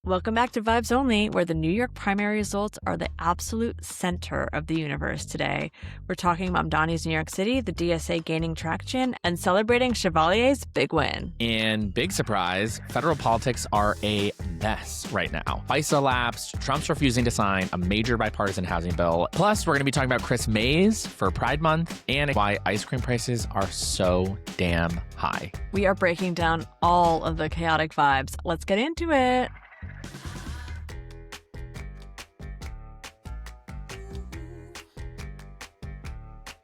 Welcome back to Vibes Only, where the New York primary results are the absolute center of the universe today. We're talking Mamdani's New York City, the DSA gaining traction, and celebrating Chevalier's big win. And big surprise, federal politics are a mess right now. FISA lapsed, Trump's refusing to sign a major bipartisan housing bill. Plus, we're going to be talking about Kris Mays for Pride Month and why ice cream prices are so damn high. We are breaking down all of the chaotic vibes. Let's get into it.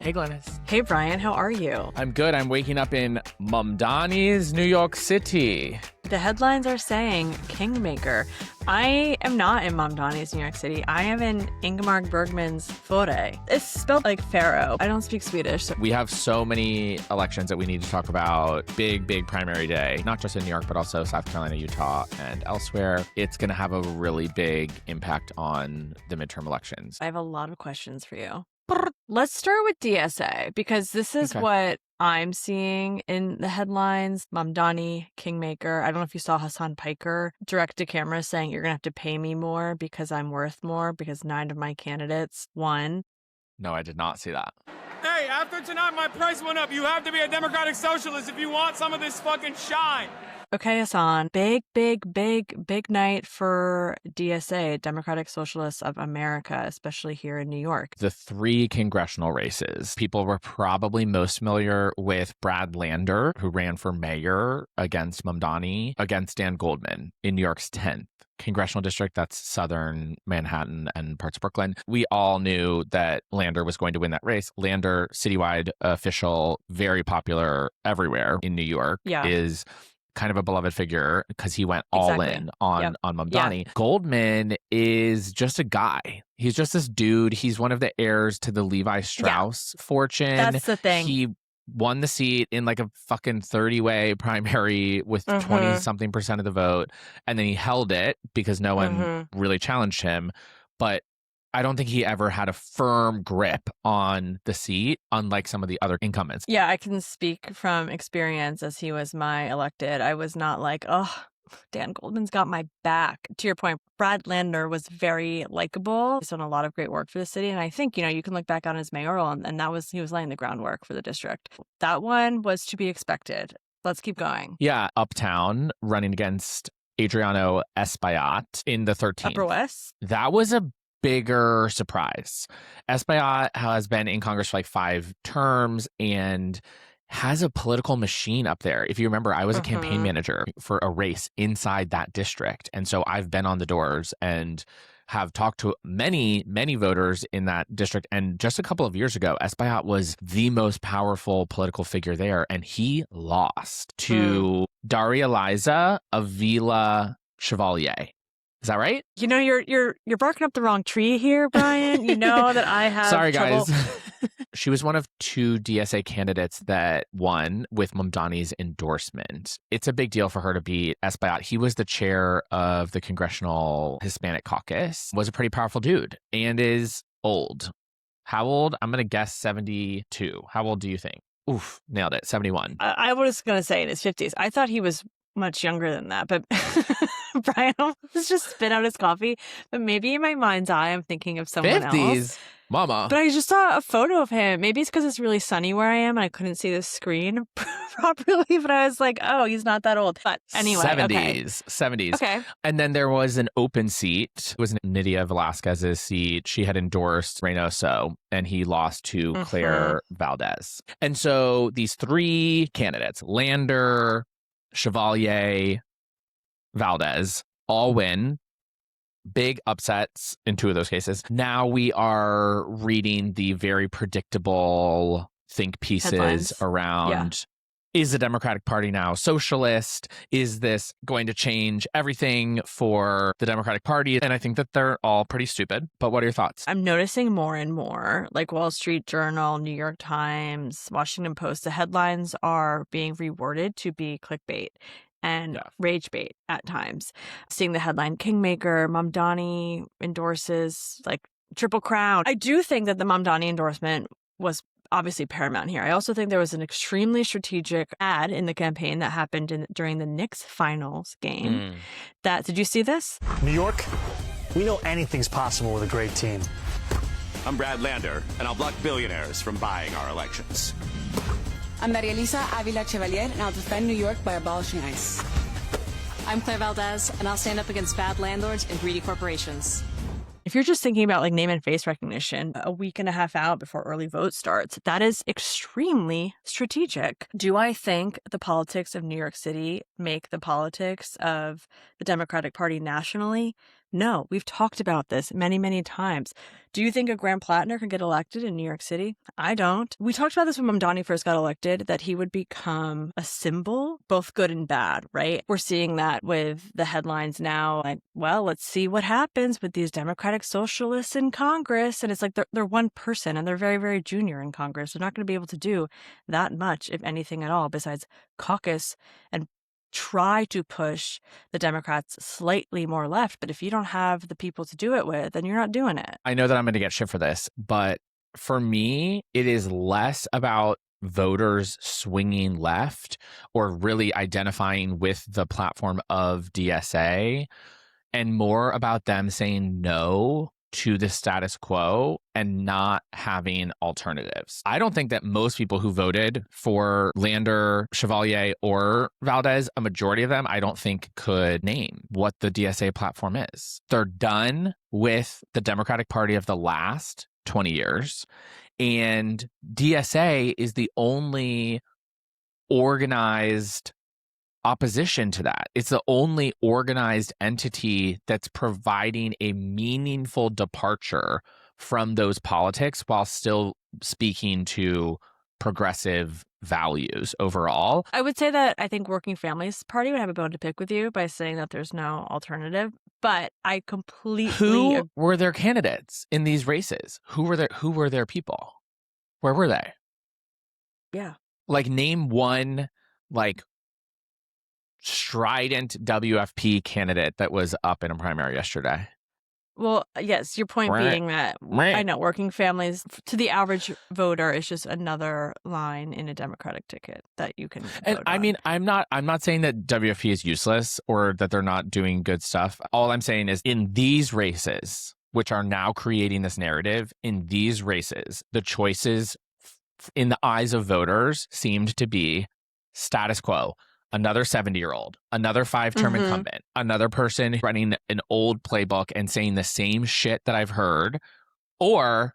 Hey, Glennis. Hey, Brian, how are you? I'm good. I'm waking up in Mamdani's New York City. The headlines are saying Kingmaker. I am not in Mamdani's New York City. I am in Ingmar Bergman's Fore. It's spelled like Pharaoh. I don't speak Swedish. We have so many elections that we need to talk about. Big primary day, not just in New York, but also South Carolina, Utah, and elsewhere. It's going to have a really big impact on the midterm elections. I have a lot of questions for you. Let's start with DSA, because this is what I'm seeing in the headlines. Mamdani, Kingmaker. I don't know if you saw Hassan Piker direct to camera saying you're going to have to pay me more because I'm worth more because 9 of my candidates won. No, I did not see that. Hey, after tonight, my price went up. You have to be a Democratic Socialist if you want some of this fucking shine. Okay, Hassan. Big night for DSA, Democratic Socialists of America, especially here in New York. The 3 congressional races. People were probably most familiar with Brad Lander, who ran for mayor against Mamdani, against Dan Goldman in New York's 10th congressional district. That's southern Manhattan and parts of Brooklyn. We all knew that Lander was going to win that race. Lander, citywide official, very popular everywhere in New York, is kind of a beloved figure because he went all in on Mamdani. Goldman is just a guy. He's just this dude. He's one of the heirs to the Levi Strauss fortune. That's the thing. He won the seat in like a fucking 30-way primary with 20-something% of the vote. And then he held it because no one really challenged him. But I don't think he ever had a firm grip on the seat, unlike some of the other incumbents. Yeah, I can speak from experience as he was my elected. I was not like, oh, Dan Goldman's got my back. To your point, Brad Lander was very likable. He's done a lot of great work for the city. And I think, you can look back on his mayoral and he was laying the groundwork for the district. That one was to be expected. Let's keep going. Yeah, Uptown running against Adriano Espaillat in the 13th. Upper West? That was a bigger surprise. Espaillat has been in Congress for like 5 terms and has a political machine up there. If you remember, I was a campaign manager for a race inside that district. And so I've been on the doors and have talked to many voters in that district. And just a couple of years ago, Espaillat was the most powerful political figure there. And he lost to Daria Liza Avila Chevalier. Is that right? You're barking up the wrong tree here, Brian. You know that I have Sorry, trouble. guys. She was one of 2 DSA candidates that won with Mamdani's endorsement. It's a big deal for her to beat Espaillat. He was the chair of the Congressional Hispanic Caucus, was a pretty powerful dude, and is old. How old? I'm going to guess 72. How old do you think? Oof, nailed it. 71. I was going to say in his 50s. I thought he was much younger than that, but Brian almost just spit out his coffee. But maybe in my mind's eye, I'm thinking of someone 50s. else. Mama. But I just saw a photo of him. Maybe it's because it's really sunny where I am and I couldn't see the screen properly. But I was like, oh, he's not that old. But anyway, 70s. Okay. And then there was an open seat. It was Nydia Velázquez's seat. She had endorsed Reynoso, and he lost to Claire Valdez. And so these 3 candidates, Lander, Chevalier, Valdez, all win. Big upsets in 2 of those cases. Now we are reading the very predictable think pieces headlines around, is the Democratic Party now socialist? Is this going to change everything for the Democratic Party? And I think that they're all pretty stupid. But what are your thoughts? I'm noticing more and more, like Wall Street Journal, New York Times, Washington Post, the headlines are being reworded to be clickbait and rage bait at times. Seeing the headline, Kingmaker, Mamdani endorses like Triple Crown. I do think that the Mamdani endorsement was obviously paramount here. I also think there was an extremely strategic ad in the campaign that happened during the Knicks finals game. Did you see this? New York, we know anything's possible with a great team. I'm Brad Lander, and I'll block billionaires from buying our elections. I'm Maria Elisa Avila Chevalier, and I'll defend New York by abolishing ICE. I'm Claire Valdez, and I'll stand up against bad landlords and greedy corporations. If you're just thinking about like name and face recognition a week and a half out before early vote starts, that is extremely strategic. Do I think the politics of New York City make the politics of the Democratic Party nationally? No, we've talked about this many, many times. Do you think a Graham Plattner can get elected in New York City? I don't. We talked about this when Mamdani first got elected, that he would become a symbol, both good and bad, right? We're seeing that with the headlines now, like, well, let's see what happens with these Democratic Socialists in Congress. And it's like they're one person and they're very, very junior in Congress. They're not going to be able to do that much, if anything at all, besides caucus and try to push the Democrats slightly more left. But if you don't have the people to do it with, then you're not doing it. I know that I'm going to get shit for this, but for me, it is less about voters swinging left or really identifying with the platform of DSA and more about them saying no to the status quo and not having alternatives. I don't think that most people who voted for Lander, Chevalier, or Valdez, a majority of them, I don't think could name what the DSA platform is. They're done with the Democratic Party of the last 20 years. And DSA is the only organized opposition to that. It's the only organized entity that's providing a meaningful departure from those politics while still speaking to progressive values overall. I would say that I think Working Families Party would have a bone to pick with you by saying that there's no alternative, but I completely Who were their candidates in these races? Who were their people? Where were they? Yeah. Like, name one like strident WFP candidate that was up in a primary yesterday. Well, yes, your point being that I know Working Families to the average voter is just another line in a Democratic ticket that you can And vote I on. mean, I'm not saying that WFP is useless or that they're not doing good stuff. All I'm saying is in these races, which are now creating this narrative, in these races, the choices in the eyes of voters seemed to be status quo. Another 70-year-old, another 5-term incumbent, another person running an old playbook and saying the same shit that I've heard, or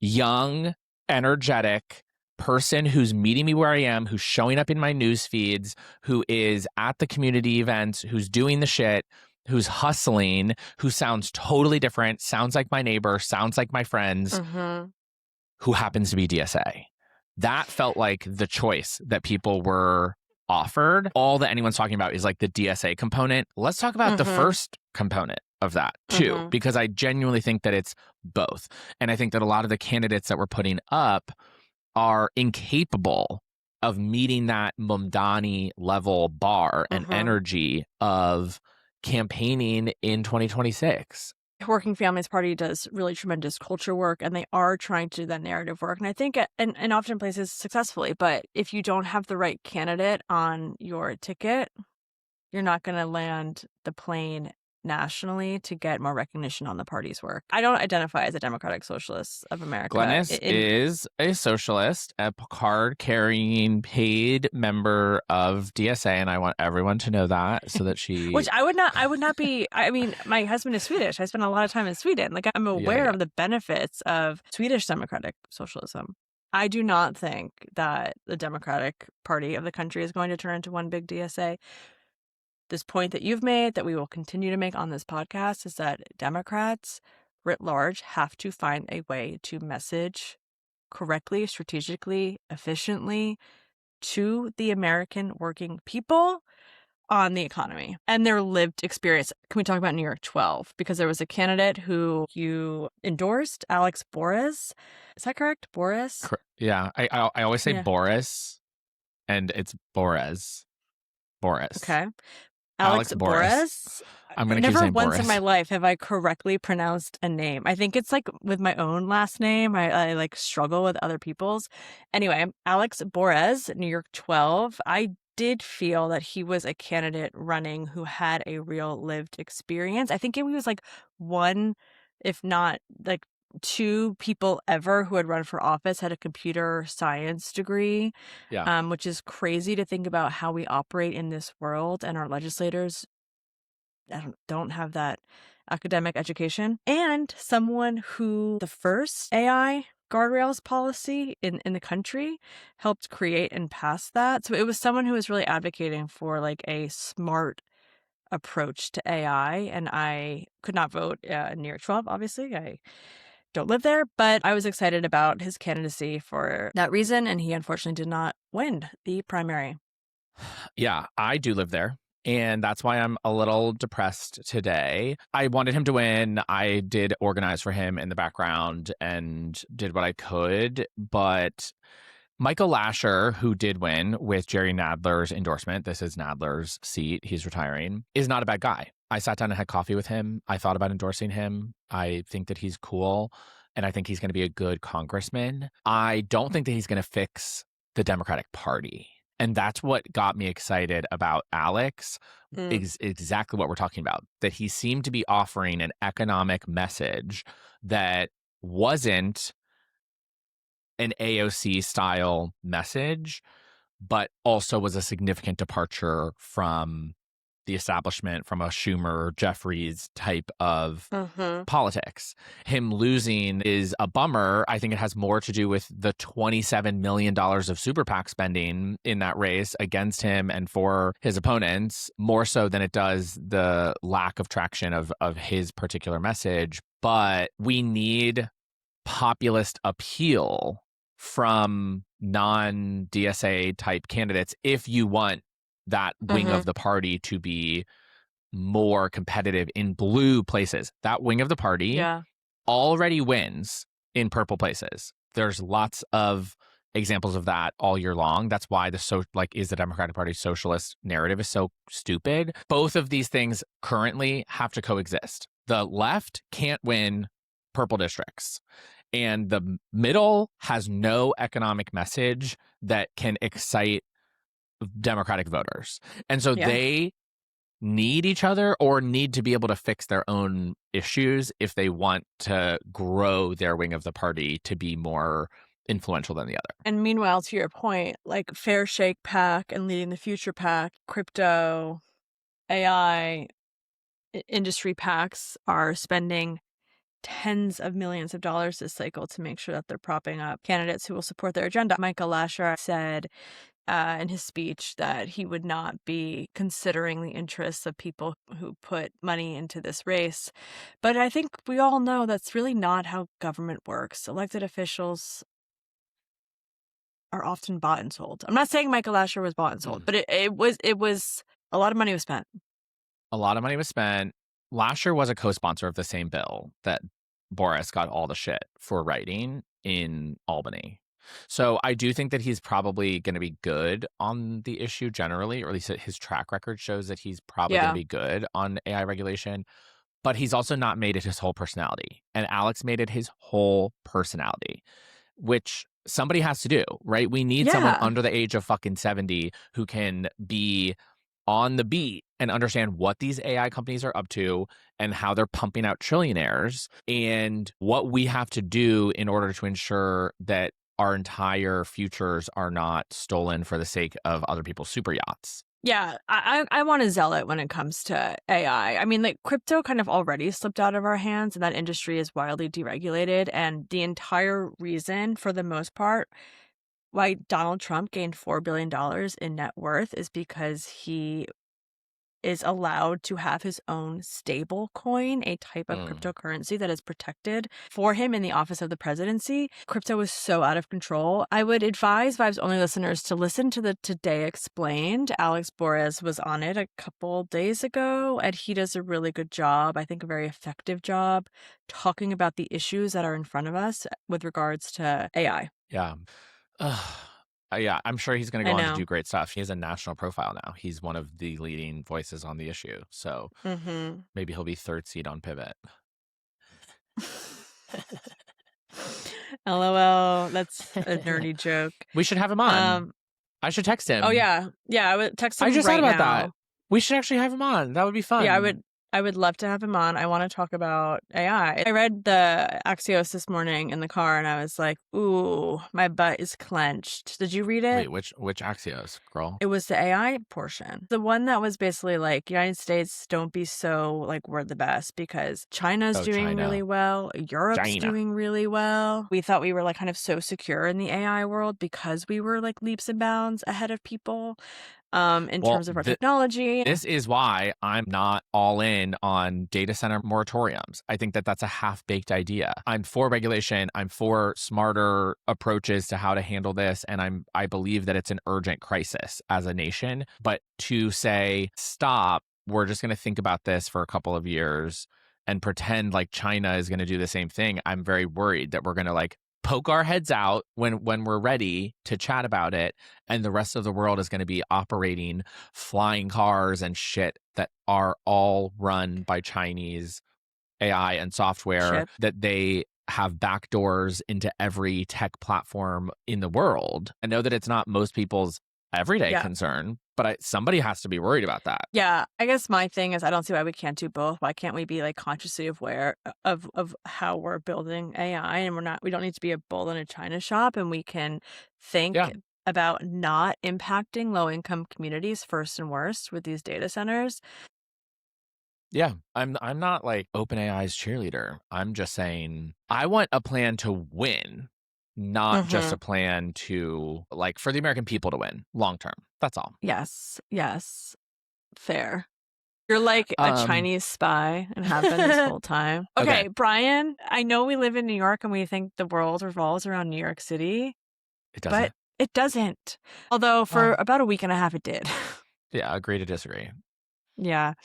young, energetic person who's meeting me where I am, who's showing up in my news feeds, who is at the community events, who's doing the shit, who's hustling, who sounds totally different, sounds like my neighbor, sounds like my friends, who happens to be DSA. That felt like the choice that people were offered. All that anyone's talking about is like the DSA component. Let's talk about the first component of that too, because I genuinely think that it's both. And I think that a lot of the candidates that we're putting up are incapable of meeting that Mamdani level bar and energy of campaigning in 2026. Working Families Party does really tremendous culture work, and they are trying to do that narrative work. And I think in often places successfully, but if you don't have the right candidate on your ticket, you're not going to land the plane nationally to get more recognition on the party's work. I don't identify as a Democratic Socialist of America. Glennis is a socialist, a card-carrying paid member of DSA, and I want everyone to know that so that she... Which I would not be... I mean, my husband is Swedish. I spent a lot of time in Sweden. Like, I'm aware of the benefits of Swedish democratic socialism. I do not think that the Democratic Party of the country is going to turn into one big DSA. This point that you've made, that we will continue to make on this podcast, is that Democrats writ large have to find a way to message correctly, strategically, efficiently to the American working people on the economy and their lived experience. Can we talk about New York 12? Because there was a candidate who you endorsed, Alex Boris. Is that correct? Boris? Yeah. I always say Boris, and it's Boris. Okay. Alex Borez. I'm going to keep Never saying once Boris. in my life have I correctly pronounced a name. I think it's like with my own last name, I like struggle with other people's. Anyway, Alex Borez, New York 12. I did feel that he was a candidate running who had a real lived experience. I think he was like one, if not like two people ever who had run for office had a computer science degree, which is crazy to think about how we operate in this world, and our legislators don't have that academic education. And someone who the first AI guardrails policy in the country helped create and pass that. So it was someone who was really advocating for like a smart approach to AI. And I could not vote in New York 12, obviously. I don't live there, but I was excited about his candidacy for that reason. And he unfortunately did not win the primary. Yeah, I do live there. And that's why I'm a little depressed today. I wanted him to win. I did organize for him in the background and did what I could. But Michael Lasher, who did win with Jerry Nadler's endorsement, this is Nadler's seat, he's retiring, is not a bad guy. I sat down and had coffee with him. I thought about endorsing him. I think that he's cool. And I think he's going to be a good congressman. I don't think that he's going to fix the Democratic Party. And that's what got me excited about Alex, is exactly what we're talking about, that he seemed to be offering an economic message that wasn't an AOC style message, but also was a significant departure from the establishment, from a Schumer, Jeffries type of politics. Him losing is a bummer. I think it has more to do with the $27 million of super PAC spending in that race against him and for his opponents, more so than it does the lack of traction of his particular message. But we need populist appeal from non-DSA type candidates if you want that wing of the party to be more competitive in blue places. That wing of the party already wins in purple places. There's lots of examples of that all year long. That's why is the Democratic Party socialist narrative is so stupid. Both of these things currently have to coexist. The left can't win purple districts, and the middle has no economic message that can excite Democratic voters. And so they need each other or need to be able to fix their own issues if they want to grow their wing of the party to be more influential than the other. And meanwhile, to your point, like Fair Shake PAC and Leading the Future PAC, crypto, AI, industry PACs are spending tens of millions of dollars this cycle to make sure that they're propping up candidates who will support their agenda. Michael Lasher said in his speech that he would not be considering the interests of people who put money into this race. But I think we all know that's really not how government works. Elected officials are often bought and sold. I'm not saying Michael Lasher was bought and sold, but it was a lot of money was spent. A lot of money was spent. Lasher was a co-sponsor of the same bill that Boris got all the shit for writing in Albany. So I do think that he's probably going to be good on the issue generally, or at least his track record shows that he's probably going to be good on AI regulation. But he's also not made it his whole personality. And Alex made it his whole personality, which somebody has to do, right? We need someone under the age of fucking 70 who can be on the beat and understand what these AI companies are up to and how they're pumping out trillionaires and what we have to do in order to ensure that our entire futures are not stolen for the sake of other people's super yachts. Yeah, I want to zealot when it comes to AI. I mean, like, crypto kind of already slipped out of our hands, and that industry is wildly deregulated. And the entire reason, for the most part, why Donald Trump gained $4 billion in net worth is because he is allowed to have his own stable coin, a type of cryptocurrency that is protected for him in the office of the presidency. Crypto is so out of control. I would advise Vibes Only listeners to listen to the Today Explained. Alex Borez was on it a couple days ago, and he does a really good job, I think a very effective job, talking about the issues that are in front of us with regards to AI. Yeah. Yeah, I'm sure he's going to I go on to know. do great stuff. He has a national profile now. He's one of the leading voices on the issue. So maybe he'll be third seat on Pivot. LOL. That's a nerdy joke. We should have him on. I should text him. Oh, yeah. Yeah, I would text him I just right thought about now. that. We should actually have him on. That would be fun. Yeah, I would love to have him on. I want to talk about AI. I read the Axios this morning in the car, and I was like, ooh, my butt is clenched. Did you read it? Wait, which Axios, girl? It was the AI portion. The one that was basically like, United States, don't be so like we're the best, because China's doing really well. Europe's doing really well. We thought we were like kind of so secure in the AI world because we were like leaps and bounds ahead of people. In terms of our technology. This is why I'm not all in on data center moratoriums. I think that that's a half-baked idea. I'm for regulation. I'm for smarter approaches to how to handle this. And I believe that it's an urgent crisis as a nation. But to say, stop, we're just going to think about this for a couple of years and pretend like China is going to do the same thing, I'm very worried that we're going to like poke our heads out when we're ready to chat about it, and the rest of the world is going to be operating flying cars and shit that are all run by Chinese AI and software that they have backdoors into every tech platform in the world. I know that it's not most people's everyday concern, but somebody has to be worried about that. Yeah, I guess my thing is I don't see why we can't do both. Why can't we be like consciously aware of how we're building AI, and we don't need to be a bull in a china shop, and we can think about not impacting low income communities first and worst with these data centers. Yeah, I'm not like OpenAI's cheerleader. I'm just saying I want a plan to win, not just a plan to like for the American people to win long term. That's all. Yes. Fair. You're like a Chinese spy and have been this whole time. Okay, Brian, I know we live in New York and we think the world revolves around New York City. It doesn't. But it doesn't. Although for about a week and a half it did. Yeah, agree to disagree. Yeah.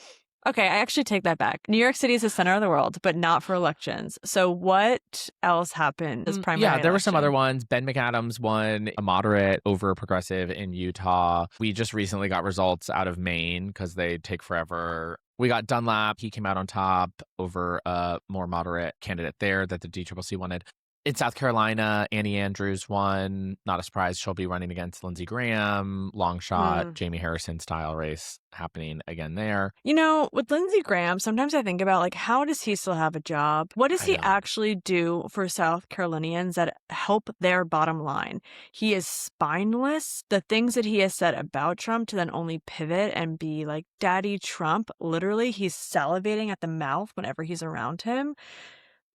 Okay, I actually take that back. New York City is the center of the world, but not for elections. So what else happened this primary there were some election? other ones. Ben McAdams won a moderate over progressive in Utah. We just recently got results out of Maine because they take forever. We got Dunlap. He came out on top over a more moderate candidate there that the DCCC wanted. In South Carolina, Annie Andrews won. Not a surprise. She'll be running against Lindsey Graham. Long shot, Jamie Harrison style race happening again there. You know, with Lindsey Graham, sometimes I think about like, how does he still have a job? What does he actually do for South Carolinians that help their bottom line? He is spineless. The things that he has said about Trump to then only pivot and be like, Daddy Trump, literally, he's salivating at the mouth whenever he's around him.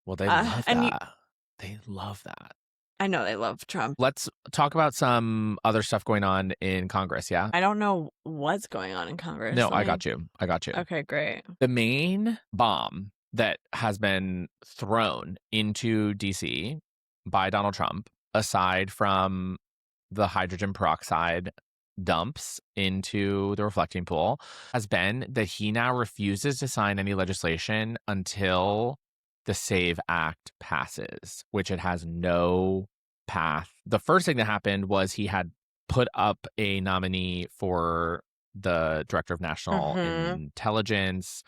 Well, they love that. They love that. I know they love Trump. Let's talk about some other stuff going on in Congress, yeah? I don't know what's going on in Congress. No, I got you. Okay, great. The main bomb that has been thrown into D.C. by Donald Trump, aside from the hydrogen peroxide dumps into the reflecting pool, has been that he now refuses to sign any legislation until the SAVE Act passes, which it has no path. The first thing that happened was he had put up a nominee for the Director of National Intelligence,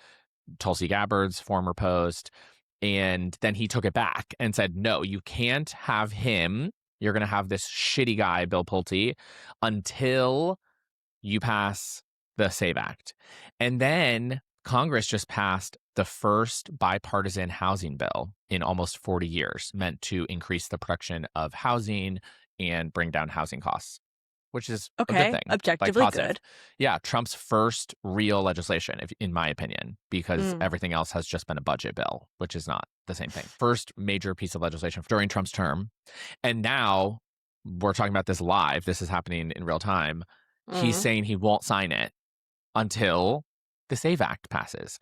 Tulsi Gabbard's former post, and then he took it back and said, no, you can't have him. You're going to have this shitty guy, Bill Pulte, until you pass the SAVE Act. And then Congress just passed the first bipartisan housing bill in almost 40 years, meant to increase the production of housing and bring down housing costs, which is a good thing. Objectively good. Yeah, Trump's first real legislation, in my opinion, because everything else has just been a budget bill, which is not the same thing. First major piece of legislation during Trump's term. And now we're talking about this live. This is happening in real time. He's saying he won't sign it until the SAVE Act passes.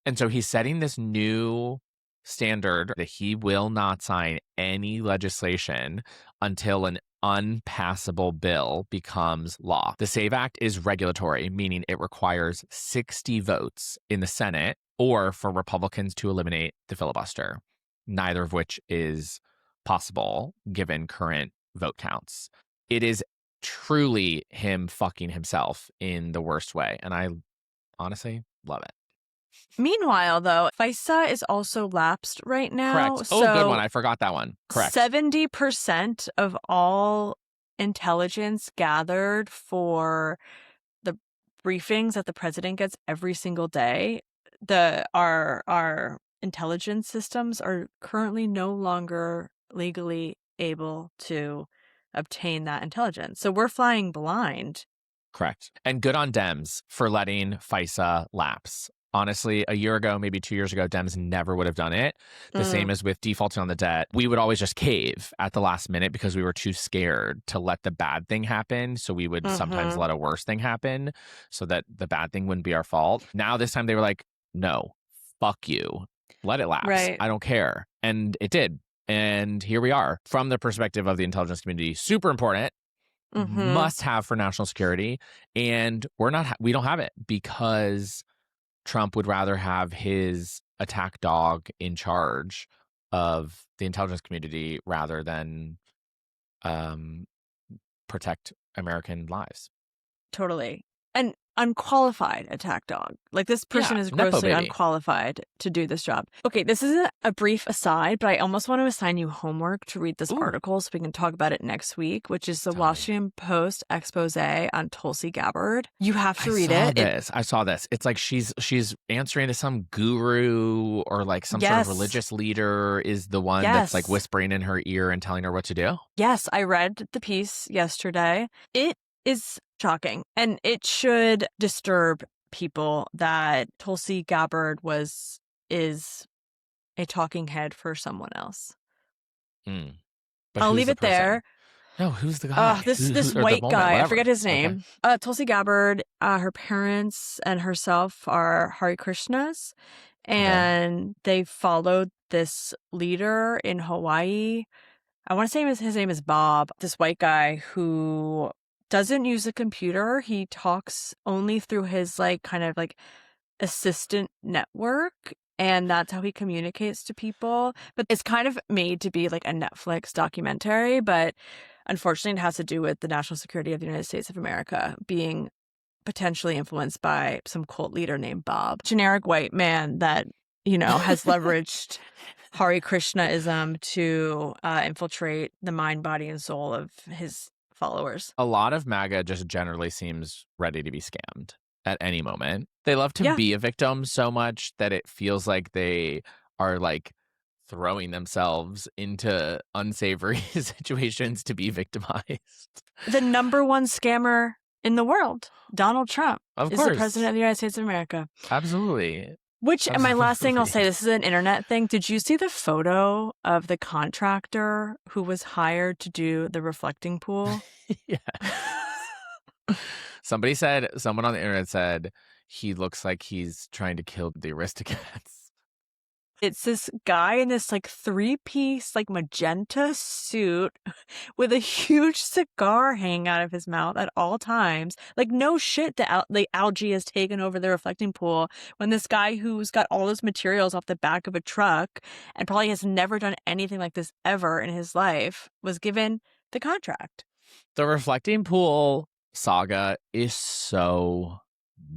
And so he's setting this new standard that he will not sign any legislation until an unpassable bill becomes law. The SAVE Act is regulatory, meaning it requires 60 votes in the Senate or for Republicans to eliminate the filibuster, neither of which is possible given current vote counts. It is truly him fucking himself in the worst way. And I honestly love it. Meanwhile, though, FISA is also lapsed right now. Correct. Oh, good one. I forgot that one. Correct. 70% of all intelligence gathered for the briefings that the president gets every single day, our intelligence systems are currently no longer legally able to obtain that intelligence. So we're flying blind. Correct. And good on Dems for letting FISA lapse. Honestly, a year ago, maybe 2 years ago, Dems never would have done it. The same as with defaulting on the debt. We would always just cave at the last minute because we were too scared to let the bad thing happen. So we would sometimes let a worse thing happen so that the bad thing wouldn't be our fault. Now, this time they were like, no, fuck you. Let it lapse. Right. I don't care. And it did. And here we are. From the perspective of the intelligence community, super important. Must have for national security. And we don't have it because Trump would rather have his attack dog in charge of the intelligence community rather than protect American lives. Totally. An unqualified attack dog. Like, this person is grossly unqualified to do this job. Okay, this is a brief aside, but I almost want to assign you homework to read this article so we can talk about it next week, which is the Washington Post expose on Tulsi Gabbard. You have to read it. I saw this. It's like she's answering to some guru or like some sort of religious leader is the one that's like whispering in her ear and telling her what to do. Yes, I read the piece yesterday. It is shocking, and it should disturb people that Tulsi Gabbard is a talking head for someone else. But I'll leave it there. No, who's the guy? This white guy. I forget his name. Okay. Tulsi Gabbard, her parents and herself are Hare Krishnas, and they followed this leader in Hawaii. I want to say his name is Bob, this white guy who doesn't use a computer. He talks only through his like kind of like assistant network, and that's how he communicates to people. But it's kind of made to be like a Netflix documentary, but unfortunately it has to do with the national security of the United States of America being potentially influenced by some cult leader named Bob. Generic white man that, you know, has leveraged Hare Krishnaism to infiltrate the mind, body, and soul of his followers. A lot of MAGA just generally seems ready to be scammed at any moment. They love to be a victim so much that it feels like they are like throwing themselves into unsavory situations to be victimized. The number one scammer in the world, Donald Trump, is the president of the United States of America. Absolutely. Which, and my last thing I'll say, this is an internet thing. Did you see the photo of the contractor who was hired to do the reflecting pool? Yeah. Someone on the internet said, he looks like he's trying to kill the Aristocats. It's this guy in this like 3-piece like magenta suit with a huge cigar hanging out of his mouth at all times. Like, no shit, the algae has taken over the reflecting pool when this guy who's got all those materials off the back of a truck and probably has never done anything like this ever in his life was given the contract. The reflecting pool saga is so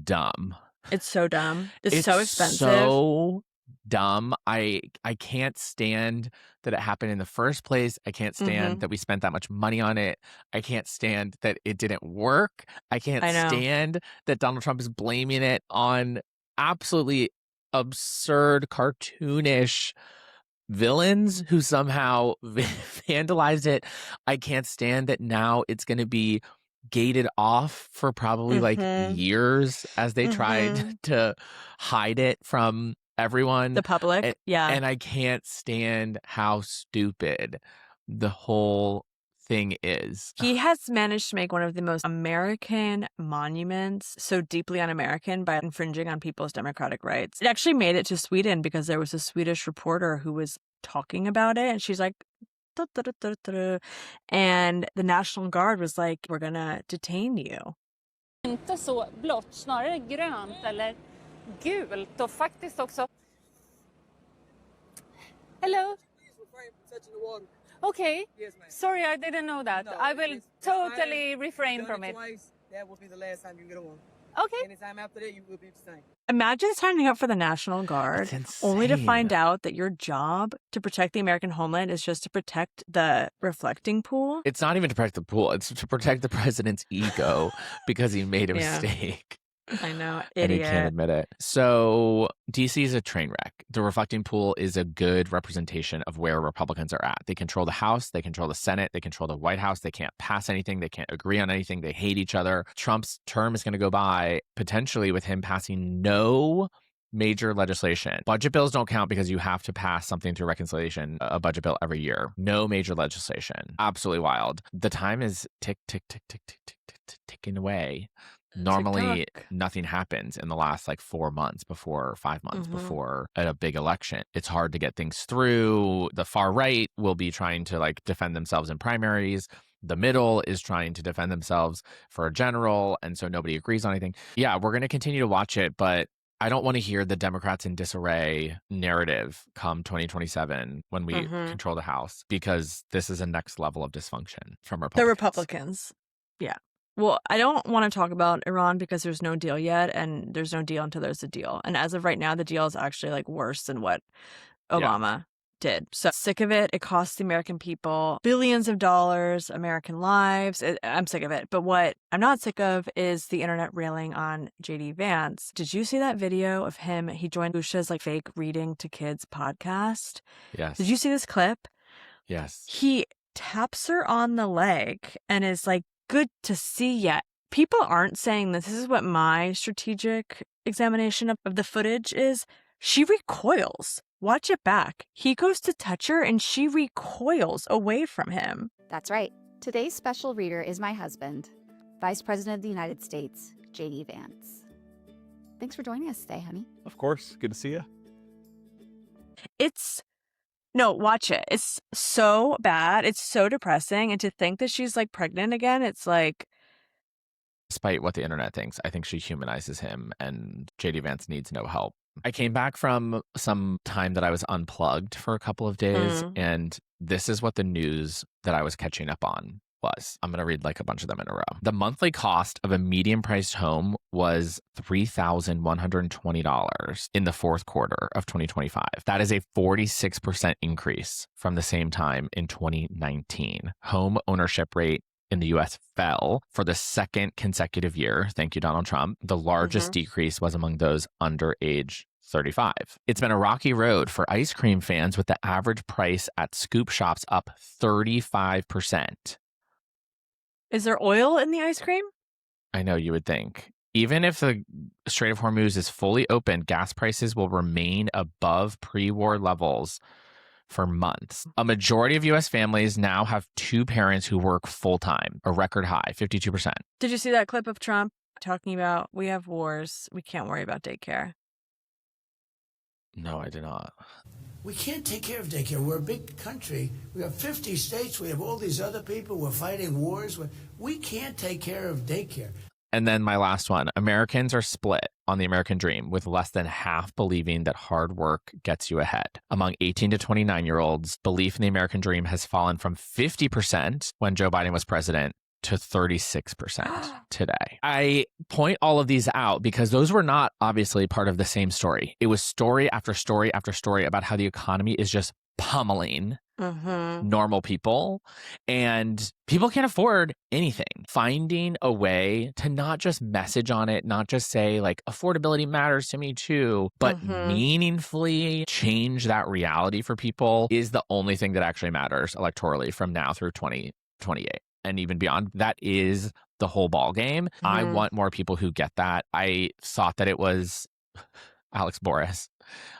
dumb. It's so dumb. It's so expensive. So dumb. I can't stand that it happened in the first place. I can't stand that we spent that much money on it. I can't stand that it didn't work. I can't stand that Donald Trump is blaming it on absolutely absurd, cartoonish villains who somehow vandalized it. I can't stand that now it's going to be gated off for probably like years as they tried to hide it from everyone, the public. And I can't stand how stupid the whole thing is. He has managed to make one of the most American monuments so deeply un-American by infringing on people's democratic rights. It actually made it to Sweden because there was a Swedish reporter who was talking about it, and she's like, and the National Guard was like, we're gonna detain you. Inte så blått, snarare grönt eller gult och faktiskt också. Hello. Okay. Yes, ma'am. Sorry, I didn't know that. No, I will it's totally fine. refrain Done from it. twice, that will be the last time you get on. Okay. Anytime after that, you will be the same. Imagine signing up for the National Guard It's only to find insane. out that your job to protect the American homeland is just to protect the reflecting pool. It's not even to protect the pool. It's to protect the president's ego because he made a Yeah. mistake. I know, And he can't idiot. admit it. So DC is a train wreck. The reflecting pool is a good representation of where Republicans are at. They control the House, they control the Senate, they control the White House. They can't pass anything, they can't agree on anything, they hate each other. Trump's term is going to go by potentially with him passing no major legislation. Budget bills don't count because you have to pass something through reconciliation, a budget bill every year. No major legislation. Absolutely wild. The time is ticking away. Normally, TikTok. nothing happens in the last 5 months 5 months before a big election. It's hard to get things through. The far right will be trying to defend themselves in primaries. The middle is trying to defend themselves for a general. And so nobody agrees on anything. Yeah, we're going to continue to watch it, but I don't want to hear the Democrats in disarray narrative come 2027 when we control the House, because this is a next level of dysfunction from Republicans. The Republicans. Yeah. Well, I don't want to talk about Iran because there's no deal yet, and there's no deal until there's a deal. And as of right now, the deal is actually worse than what Obama did. So sick of it. It costs the American people billions of dollars, American lives. I'm sick of it. But what I'm not sick of is the internet railing on JD Vance. Did you see that video of him? He joined Usha's fake reading to kids podcast. Yes. Did you see this clip? Yes. He taps her on the leg and is like, good to see ya. People aren't saying this. This is what my strategic examination of the footage is. She recoils. Watch it back. He goes to touch her and she recoils away from him. That's right. Today's special reader is my husband, Vice President of the United States, JD Vance. Thanks for joining us today, honey. Of course. Good to see you. No, watch it. It's so bad. It's so depressing. And to think that she's pregnant again, it's Despite what the internet thinks, I think she humanizes him, and JD Vance needs no help. I came back from some time that I was unplugged for a couple of days, and this is what the news that I was catching up on was. I'm going to read a bunch of them in a row. The monthly cost of a medium-priced home was $3,120 in the fourth quarter of 2025. That is a 46% increase from the same time in 2019. Home ownership rate in the U.S. fell for the second consecutive year. Thank you, Donald Trump. The largest decrease was among those under age 35. It's been a rocky road for ice cream fans, with the average price at scoop shops up 35%. Is there oil in the ice cream? I know, you would think. Even if the Strait of Hormuz is fully open, gas prices will remain above pre-war levels for months. A majority of U.S. families now have two parents who work full-time, a record high, 52%. Did you see that clip of Trump talking about, we have wars, we can't worry about daycare? No, I did not. We can't take care of daycare. We're a big country. We have 50 states. We have all these other people. We're fighting wars. We can't take care of daycare. And then my last one, Americans are split on the American dream, with less than half believing that hard work gets you ahead. Among 18 to 29-year-olds, belief in the American dream has fallen from 50% when Joe Biden was president to 36% today. I point all of these out because those were not obviously part of the same story. It was story after story after story about how the economy is just pummeling normal people, and people can't afford anything. Finding a way to not just message on it, not just say affordability matters to me too, but meaningfully change that reality for people is the only thing that actually matters electorally from now through 2028 and even beyond. That is the whole ball game. I want more people who get that. I thought that it was Alex Boris.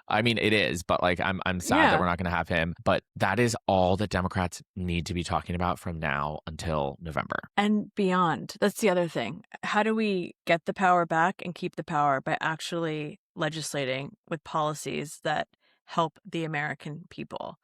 I mean, it is, but I'm sad that we're not going to have him. But that is all that Democrats need to be talking about from now until November. And beyond. That's the other thing. How do we get the power back and keep the power? By actually legislating with policies that help the American people.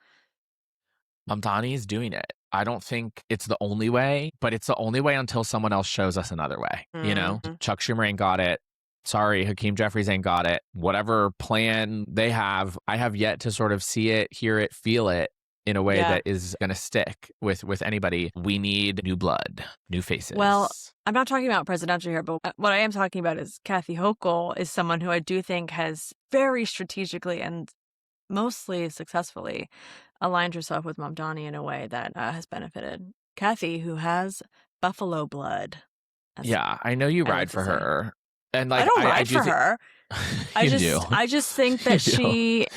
Mamdani is doing it. I don't think it's the only way, but it's the only way until someone else shows us another way. You know, Chuck Schumer ain't got it. Sorry, Hakeem Jeffries ain't got it. Whatever plan they have, I have yet to sort of see it, hear it, feel it in a way that is going to stick with anybody. We need new blood, new faces. Well, I'm not talking about presidential here, but what I am talking about is Kathy Hochul is someone who I do think has very strategically and mostly successfully aligned herself with Mamdani in a way that has benefited Kathy, who has buffalo blood. Yeah, I know you ride for her. And like I don't ride for her. I just think that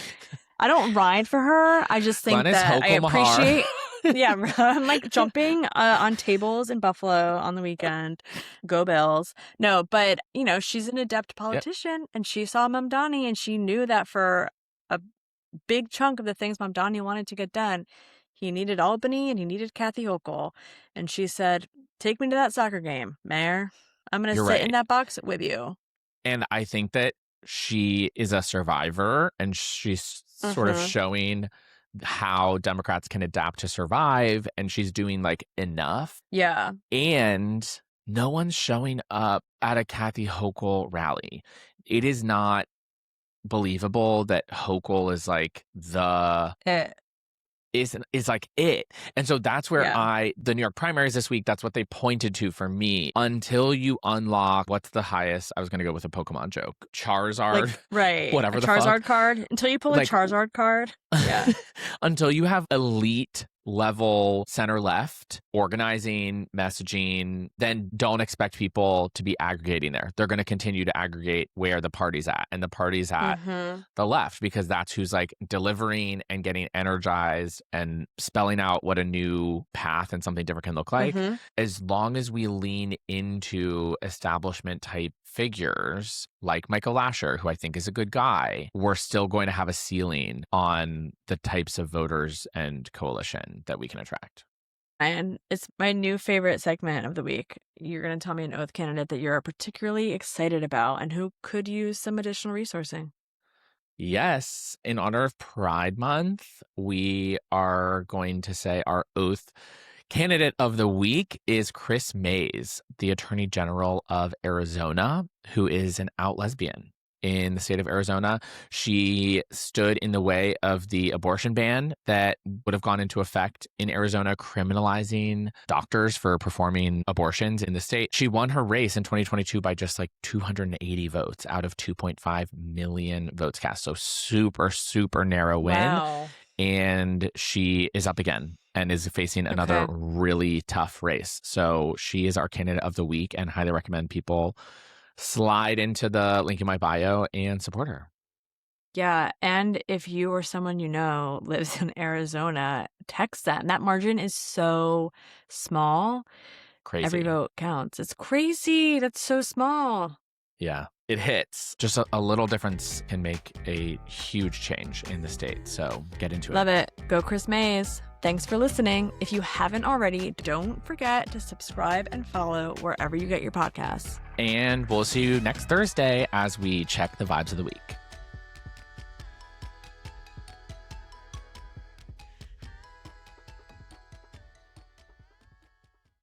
I don't ride for her. I just think that I appreciate. Yeah, I'm like jumping on tables in Buffalo on the weekend. Go Bills. No, but she's an adept politician, and she saw Mamdani, and she knew that for a big chunk of the things Mamdani wanted to get done, he needed Albany and he needed Kathy Hochul. And she said, "Take me to that soccer game, Mayor. I'm going to sit in that box with you." And I think that she is a survivor, and she's sort of showing how Democrats can adapt to survive, and she's doing like enough. Yeah. And no one's showing up at a Kathy Hochul rally. It is not believable that Hochul is like is like it. And so that's where the New York primaries this week, that's what they pointed to for me. Until you unlock, what's the highest? I was going to go with a Pokemon joke. Charizard. Right. Whatever a the Charizard card. Until you pull a Charizard card. Yeah. Until you have elite level center left organizing, messaging, then don't expect people to be aggregating there. They're going to continue to aggregate where the party's at, and the party's at the left, because that's who's like delivering and getting energized and spelling out what a new path and something different can look like. As long as we lean into establishment type figures like Michael Lasher, who I think is a good guy, we're still going to have a ceiling on the types of voters and coalition that we can attract. And it's my new favorite segment of the week. You're going to tell me an oath candidate that you're particularly excited about and who could use some additional resourcing. Yes. In honor of Pride Month, we are going to say our oath candidate of the week is Kris Mayes, the Attorney General of Arizona, who is an out lesbian in the state of Arizona. She stood in the way of the abortion ban that would have gone into effect in Arizona, criminalizing doctors for performing abortions in the state. She won her race in 2022 by just like 280 votes out of 2.5 million votes cast. So super, super narrow win. Wow. And she is up again and is facing another really tough race. So she is our candidate of the week, and highly recommend people slide into the link in my bio and support her. Yeah. And if you or someone you know lives in Arizona, text them. That margin is so small. Crazy. Every vote counts. It's crazy. That's so small. Yeah, it hits. Just a little difference can make a huge change in the state. So get into it. Love it. Go Kris Mayes. Thanks for listening. If you haven't already, don't forget to subscribe and follow wherever you get your podcasts. And we'll see you next Thursday as we check the vibes of the week.